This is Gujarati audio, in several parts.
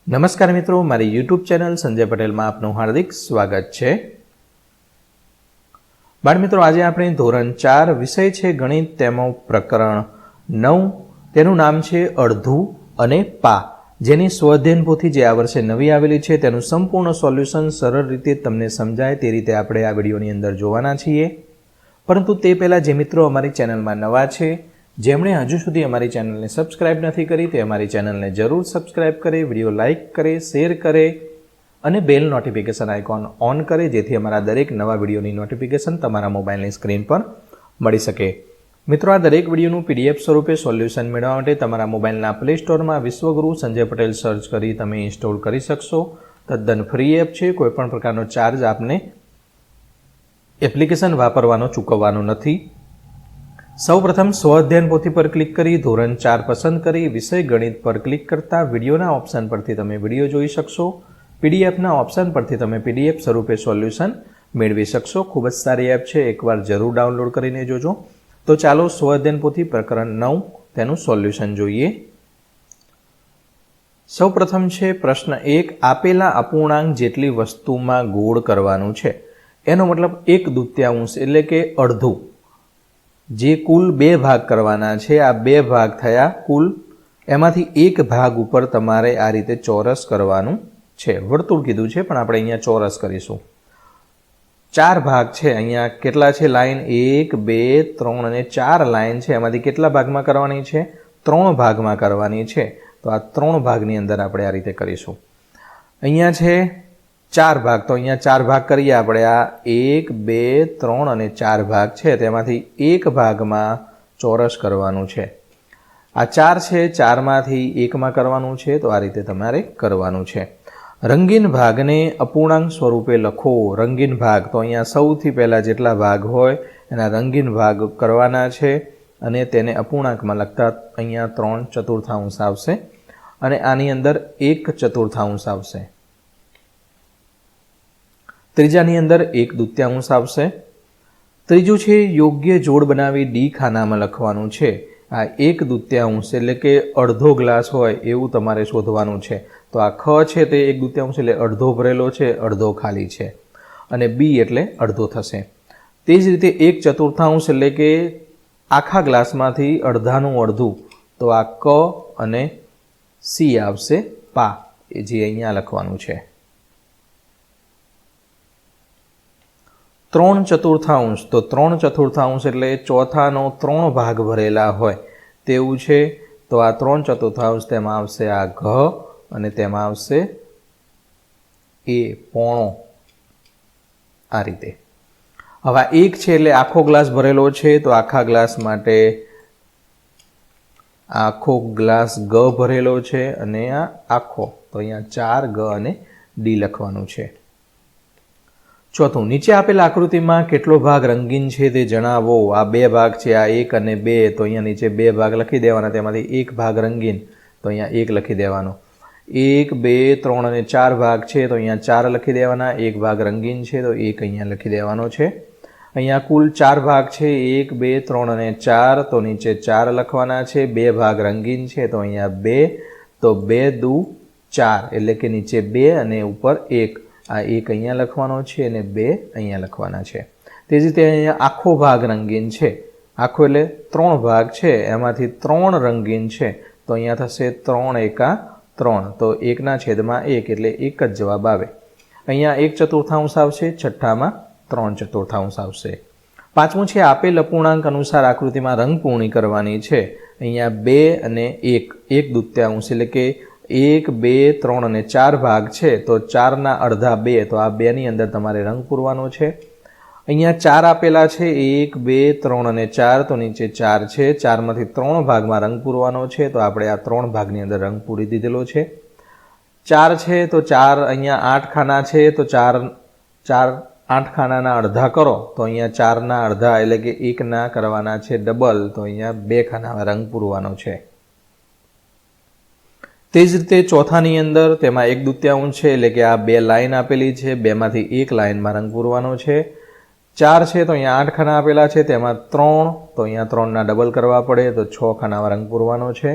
નમસ્કાર મિત્રો, મારી યુટ્યુબ ચેનલ સંજય પટેલમાં આપનું હાર્દિક સ્વાગત છે। બાળ મિત્રો, આજે આપણે ધોરણ 4 વિષય છે ગણિત, તેમાં પ્રકરણ 9, તેનું નામ છે અડધું અને પા, જેની સ્વઅધ્યયન પોથી જે આ વર્ષે નવી આવેલી છે તેનું સંપૂર્ણ સોલ્યુશન સરળ રીતે તમને સમજાય તે રીતે આપણે આ વિડીયોની અંદર જોવાના છીએ। પરંતુ તે પહેલાં જે મિત્રો અમારી ચેનલમાં નવા છે, જેમણે હજુ સુધી અમારી ચેનલને સબસ્ક્રાઇબ નથી કરી તે અમારી ચેનલને જરૂર સબસ્ક્રાઇબ કરે, વિડીયો લાઇક કરે, શેર કરે અને બેલ નોટિફિકેશન આઇકોન ઓન કરે, જેથી અમારા દરેક નવા વિડીયોની નોટિફિકેશન તમારા મોબાઈલની સ્ક્રીન પર મળી શકે। મિત્રો, આ દરેક વિડીયોનું પીડીએફ સ્વરૂપે સોલ્યુશન મેળવવા માટે તમારા મોબાઈલના પ્લે સ્ટોરમાં વિશ્વગુરુ સંજય પટેલ સર્ચ કરી તમે ઇન્સ્ટોલ કરી શકશો। તદ્દન ફ્રી એપ છે, કોઈપણ પ્રકારનો ચાર્જ આપને એપ્લિકેશન વાપરવાનો ચૂકવવાનો નથી। સૌપ્રથમ સ્વઅધ્યયન પોથી પર ક્લિક કરી ધોરણ 4 પસંદ કરી વિષય ગણિત પર ક્લિક કરતા વિડીયોના ઓપ્શન પરથી તમે વિડીયો જોઈ શકશો। પીડીએફના ઓપ્શન પરથી તમે પીડીએફ સ્વરૂપે સોલ્યુશન મેળવી શકશો। ખૂબ જ સારી એપ છે, એકવાર જરૂર ડાઉનલોડ કરીને જોજો। તો ચાલો સ્વઅધ્યયન પોથી પ્રકરણ 9 તેનું સોલ્યુશન જોઈએ। સૌપ્રથમ છે પ્રશ્ન 1, આપેલા અપૂર્ણાંક જેટલી વસ્તુમાં ગોળ કરવાનું છે। એનો મતલબ 1/2 એટલે કે અડધું, જે કુલ 2 ભાગ કરવાના છે, આ 2 ભાગ થયા કુલ, એમાંથી એક ભાગ ઉપર તમારે આ રીતે ચોરસ કરવાનું છે। વર્તુળ કીધું છે પણ આપણે અહીંયા ચોરસ કરીશું। 4 ભાગ છે, અહીંયા કેટલા છે લાઈન, 1 2 3 અને 4 લાઈન છે, એમાંથી કેટલા ભાગમાં કરવાની છે, 3 ભાગમાં કરવાની છે। તો આ 3 ભાગની અંદર આપણે આ રીતે કરીશું। અહીંયા છે 4 ભાગ, તો અહીંયા 4 ભાગ કરીએ આપણે। આ 1 2 3 અને 4 ભાગ છે, તેમાંથી એક ભાગમાં ચોરસ કરવાનું છે। આ 4 છે, 4માંથી એકમાં કરવાનું છે, તો આ રીતે તમારે કરવાનું છે। રંગીન ભાગને અપૂર્ણાંક સ્વરૂપે લખો। રંગીન ભાગ, તો અહીંયા સૌથી પહેલાં જેટલા ભાગ હોય એના રંગીન ભાગ કરવાના છે અને તેને અપૂર્ણાંકમાં લખતા અહીંયા 3/4 આવશે અને આની અંદર 1/4 આવશે। ત્રીજાની અંદર 1/2 આવશે। ત્રીજું છે યોગ્ય જોડ બનાવી ડી ખાનામાં લખવાનું છે। આ 1/2 એટલે કે અડધો ગ્લાસ હોય એવું તમારે શોધવાનું છે। તો આ ખ છે તે 1/2 એટલે અડધો ભરેલો છે, અડધો ખાલી છે, અને બી એટલે અડધો થશે। તે જ રીતે 1/4 એટલે કે આખા ગ્લાસમાંથી અડધાનું અડધું, તો આ ક અને સી આવશે, પા, એ જે અહીંયા લખવાનું છે। 3/4, તો 3/4 એટલે ચોથાનો 3 ભાગ ભરેલા હોય તેવું છે। તો આ 3/4 તેમાં આવશે આ ઘ અને તેમાં આવશે એ પોણો, આ રીતે। હવે 1 છે એટલે આખો ગ્લાસ ભરેલો છે, તો આખા ગ્લાસ માટે આખો ગ્લાસ ગ ભરેલો છે અને આ આખો, તો અહીંયા 4 ગ અને ડી લખવાનું છે। ચોથું, નીચે આપેલ આકૃતિમાં કેટલો ભાગ રંગીન છે તે જણાવો। આ 2 ભાગ છે, આ 1 અને 2, તો અહીંયા નીચે 2 ભાગ લખી દેવાના, તેમાંથી એક ભાગ રંગીન, તો અહીંયા 1 લખી દેવાનો। 1 2 3 અને 4 ભાગ છે, તો અહીંયા 4 લખી દેવાના, એક ભાગ રંગીન છે તો 1 અહીંયા લખી દેવાનો છે। અહીંયા કુલ 4 ભાગ છે, 1 2 3 અને 4, તો નીચે 4 લખવાના છે। 2 ભાગ રંગીન છે, તો અહીંયા 2, તો 2 × 4 એટલે કે નીચે 2 અને ઉપર 1, આ 1 અહીંયા લખવાનો છે અને 2 અહીંયા લખવાના છે। તે જ રીતે અહીંયા આખો ભાગ રંગીન છે, આખો એટલે 3 ભાગ છે, એમાંથી 3 રંગીન છે, તો અહીંયા થશે 3 એકા 3, તો 1/1 એટલે 1 જ જવાબ આવે। અહીંયા 1/4 આવશે, છઠ્ઠામાં 3/4 આવશે। પાંચમું છે આપેલ અપૂર્ણાંક અનુસાર આકૃતિમાં રંગ પૂર્ણી કરવાની છે। અહીંયા 2 અને 1, 1/2 એટલે કે 1 2 3 અને 4 ભાગ છે, તો 4ના અડધા 2, તો આ 2ની અંદર તમારે રંગ પૂરવાનો છે। અહીંયા 4 આપેલા છે, 1 2 3 અને 4, તો નીચે 4 છે, 4માંથી 3 ભાગમાં રંગ પૂરવાનો છે, તો આપણે આ 3 ભાગની અંદર રંગ પૂરી દીધેલો છે। 4 છે, તો 4 અહીંયા 8 ખાના છે, તો 4 8 ખાનાના અડધા કરો, તો અહીંયા 4ના અડધા એટલે કે 1ના કરવાના છે ડબલ, તો અહીંયા 2 ખાનામાં રંગ પૂરવાનો છે। તે જ રીતે ચોથાની અંદર તેમાં 1/2 છે, એટલે કે આ 2 લાઈન આપેલી છે, 2માંથી 1 લાઈનમાં રંગ પૂરવાનો છે। 4 છે, તો અહીંયા 8 ખાના આપેલા છે, તેમાં 3, તો અહીંયા 3ના ડબલ કરવા પડે, તો 6 ખાનામાં રંગ પૂરવાનો છે।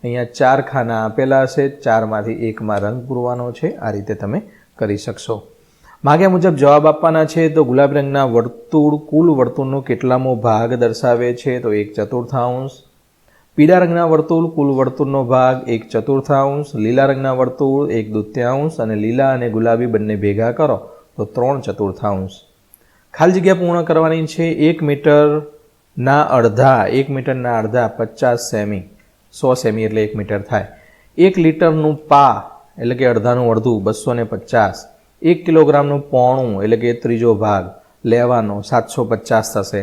અહીંયા 4 ખાના આપેલા હશે, 4માંથી 1માં રંગ પૂરવાનો છે. આ રીતે તમે કરી શકશો. માગ્યા મુજબ જવાબ આપવાના છે. તો ગુલાબી રંગના વર્તુળ કુલ વર્તુળનો કેટલામો ભાગ દર્શાવે છે? તો 1/4. પીળા રંગના વર્તુળ કુલ વર્તુળનો ભાગ 1/4. લીલા રંગના વર્તુળ 1/2 અને લીલા અને ગુલાબી બંને ભેગા કરો તો 3/4. ખાલી જગ્યા પૂર્ણ કરવાની છે. 1 મીટરના અડધા 50 સેમી, 100 સેમી એટલે 1 મીટર થાય. 1 લીટરનું પા એટલે કે અડધાનું અડધું 250. 1 કિલોગ્રામનું પોણું એટલે કે ત્રીજો ભાગ લેવાનો 750 થશે.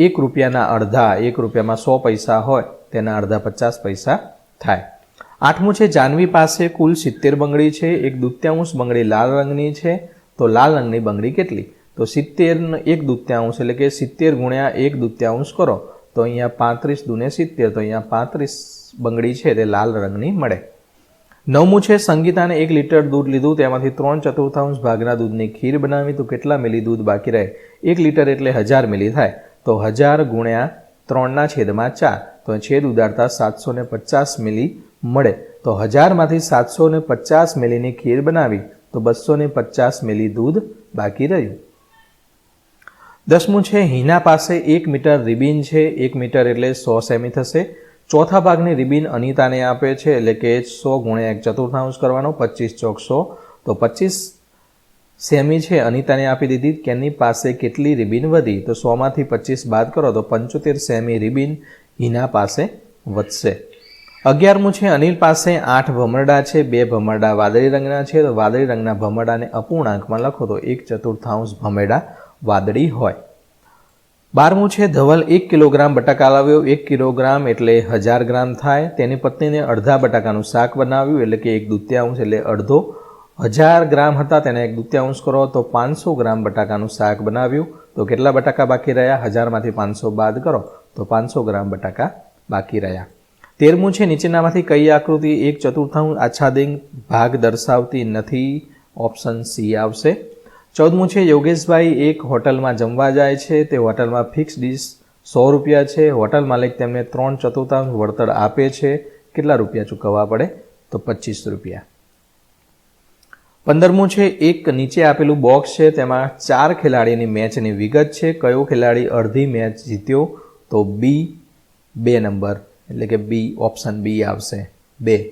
1 રૂપિયાના અડધા, 1 રૂપિયામાં 100 પૈસા હોય તેના અડધા 50 પૈસા થાય. 8મું છે જાનવી પાસે કુલ 70 બંગડી છે. 1/2 બંગડી લાલ રંગની છે. તો લાલ રંગની બંગડી કેટલી? તો 70 1/2 એટલે કે 70 ગુણ્યા 1/2 કરો તો અહીંયા 35 દૂને 70, તો અહીંયા 35 બંગડી છે તે લાલ રંગની મળે. 9મું છે સંગીતાને 1 લીટર દૂધ લીધું, તેમાંથી 3/4 ભાગના દૂધની ખીર બનાવી, તો કેટલા મિલી દૂધ બાકી રહે? 1 લીટર એટલે 1000 મિલી થાય. તો 1000 ગુણ્યા 3/4, તો છેદ ઉડાડતા 750 મિલી મળે. તો 1000માંથી 750 મિલીની ખીર બનાવી તો 250 મિલી દૂધ બાકી રહ્યું. 10મું છે હિના પાસે 1 મીટર રિબિન છે. 1 મીટર એટલે 100 સેમી થશે. ચોથા ભાગની રિબિન અનિતાને આપે છે એટલે કે 100 ગુણ્યા 1/4 કરવાનો, 25 ચોક 100. તો 25 સેમી છે અનિતાને આપી દીધી. કેની પાસે કેટલી રિબિન વધી? તો 100માંથી 25 બાદ કરો તો 75 સેમી રિબિન હિના પાસે વધશે. 11મું છે અનિલ પાસે 8 ભમરડા છે. 2 ભમરડા વાદળી રંગના છે. તો વાદળી રંગના ભમરડાને અપૂર્ણાંકમાં લખો તો 1/4 ભમરડા વાદળી હોય. 12મું છે ધવલ 1 કિલોગ્રામ બટાકા લાવ્યો. 1 કિલોગ્રામ એટલે 1000 ગ્રામ થાય. તેની પત્નીને અડધા બટાકાનું શાક બનાવ્યું એટલે કે 1/2 એટલે અડધો. 1000 ગ્રામ હતા તેને 1/2 કરો તો 500 ગ્રામ બટાકાનું શાક બનાવ્યું. તો કેટલા બટાકા બાકી રહ્યા? 1000માંથી 500 બાદ કરો તો 500 ગ્રામ બટાકા બાકી રહ્યા. 13મું છે નીચેનામાંથી કઈ આકૃતિ 1/4 આચ્છાદિત ભાગ દર્શાવતી નથી? ઓપ્શન સી આવશે. 14મું છે યોગેશભાઈ એક હોટલમાં જમવા જાય છે. તે હોટલમાં ફિક્સ ડીશ 100 રૂપિયા છે. હોટલ માલિક તેમને 3/4 વળતર આપે છે. કેટલા રૂપિયા ચૂકવવા પડે? તો 25 રૂપિયા. 15મું છે એક નીચે આપેલું બોક્સ છે, તેમાં 4 ખેલાડીની મેચની વિગત છે. કયો ખેલાડી અડધી મેચ જીત્યો? તો બી 2 નંબર એટલે કે બી ઓપ્શન બી આવશે 2.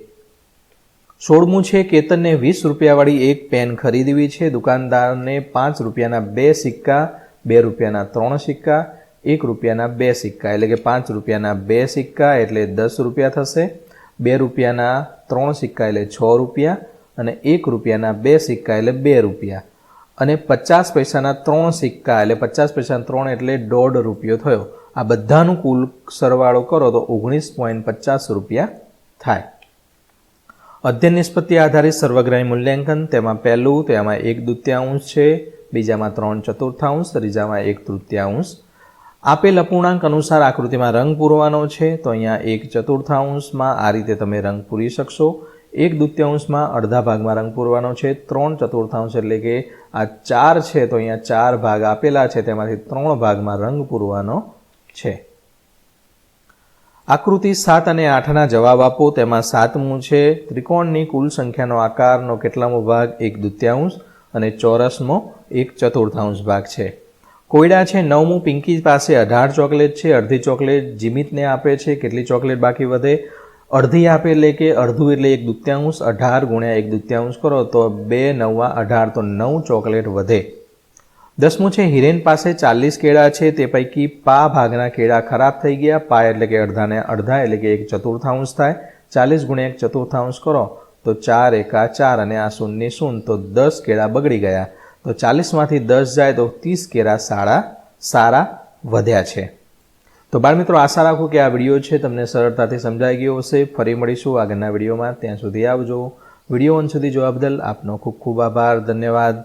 16મું છે કેતનને 20 રૂપિયાવાળી એક પેન ખરીદવી છે. દુકાનદારને 5 રૂપિયાના 2 સિક્કા, 2 રૂપિયાના 3 સિક્કા, 1 રૂપિયાના 2 સિક્કા એટલે કે 5 રૂપિયાના 2 સિક્કા એટલે 10 રૂપિયા થશે. 2 રૂપિયાના 3 સિક્કા એટલે 6 રૂપિયા અને 1 રૂપિયાના 2 સિક્કા એટલે 2 રૂપિયા અને 50 પૈસાના 3 સિક્કા એટલે 50 પૈસાના 3 એટલે 1.5 રૂપિયો થયો. આ બધાનું કુલ સરવાળો કરો તો 19.50 રૂપિયા થાય. અધ્યયન નિષ્પત્તિ આધારિત સર્વગ્રાહી મૂલ્યાંકન, તેમાં પહેલું તેમાં 1/2 છે, બીજામાં 3/4, ત્રીજામાં 1/3. આપેલ અપૂર્ણાંક અનુસાર આકૃતિમાં રંગ પૂરવાનો છે. તો અહીંયા 1/4માં આ રીતે તમે રંગ પૂરી શકશો. 1/2માં અડધા ભાગમાં રંગ પૂરવાનો છે. 3/4 એટલે કે આ 4 છે તો અહીંયા 4 ભાગ આપેલા છે, તેમાંથી 3 ભાગમાં રંગ પૂરવાનો છે. આકૃતિ 7 અને 8ના જવાબ આપો. તેમાં 7મું છે ત્રિકોણની કુલ સંખ્યાનો આકારનો કેટલામો ભાગ 1/2 અને ચોરસનો 1/4 ભાગ છે. કોયડા છે. 9મું પિંકી પાસે 18 ચોકલેટ છે. અડધી ચોકલેટ જીમિતને આપે છે. કેટલી ચોકલેટ બાકી વધે? અડધી આપે એટલે કે અડધું એટલે 1/2. 18 ગુણ્યા 1/2 કરો તો 2 × 9 = 18 તો 9 ચોકલેટ વધે. 10મું છે હિરેન પાસે 40 કેળા છે. તે પૈકી પા ભાગના કેળા ખરાબ થઈ ગયા. પા એટલે કે અડધાને અડધા એટલે કે 1/4 થાય. 40 ગુણ્યા 1/4 કરો તો 4 એકા 4 અને આ શૂન્ય શૂન્ય તો 10 કેળા બગડી ગયા. તો 40માંથી 10 જાય તો 30 કેળા સારા વધ્યા છે. તો બાળમિત્રો, આશા રાખું કે આ વિડીયો છે તમને સરળતાથી સમજાઈ ગયો હશે. ફરી મળીશું આગળના વિડીયોમાં. ત્યાં સુધી આવજો. વિડીયો અંત સુધી જોવા બદલ આપનો ખૂબ ખૂબ આભાર. ધન્યવાદ.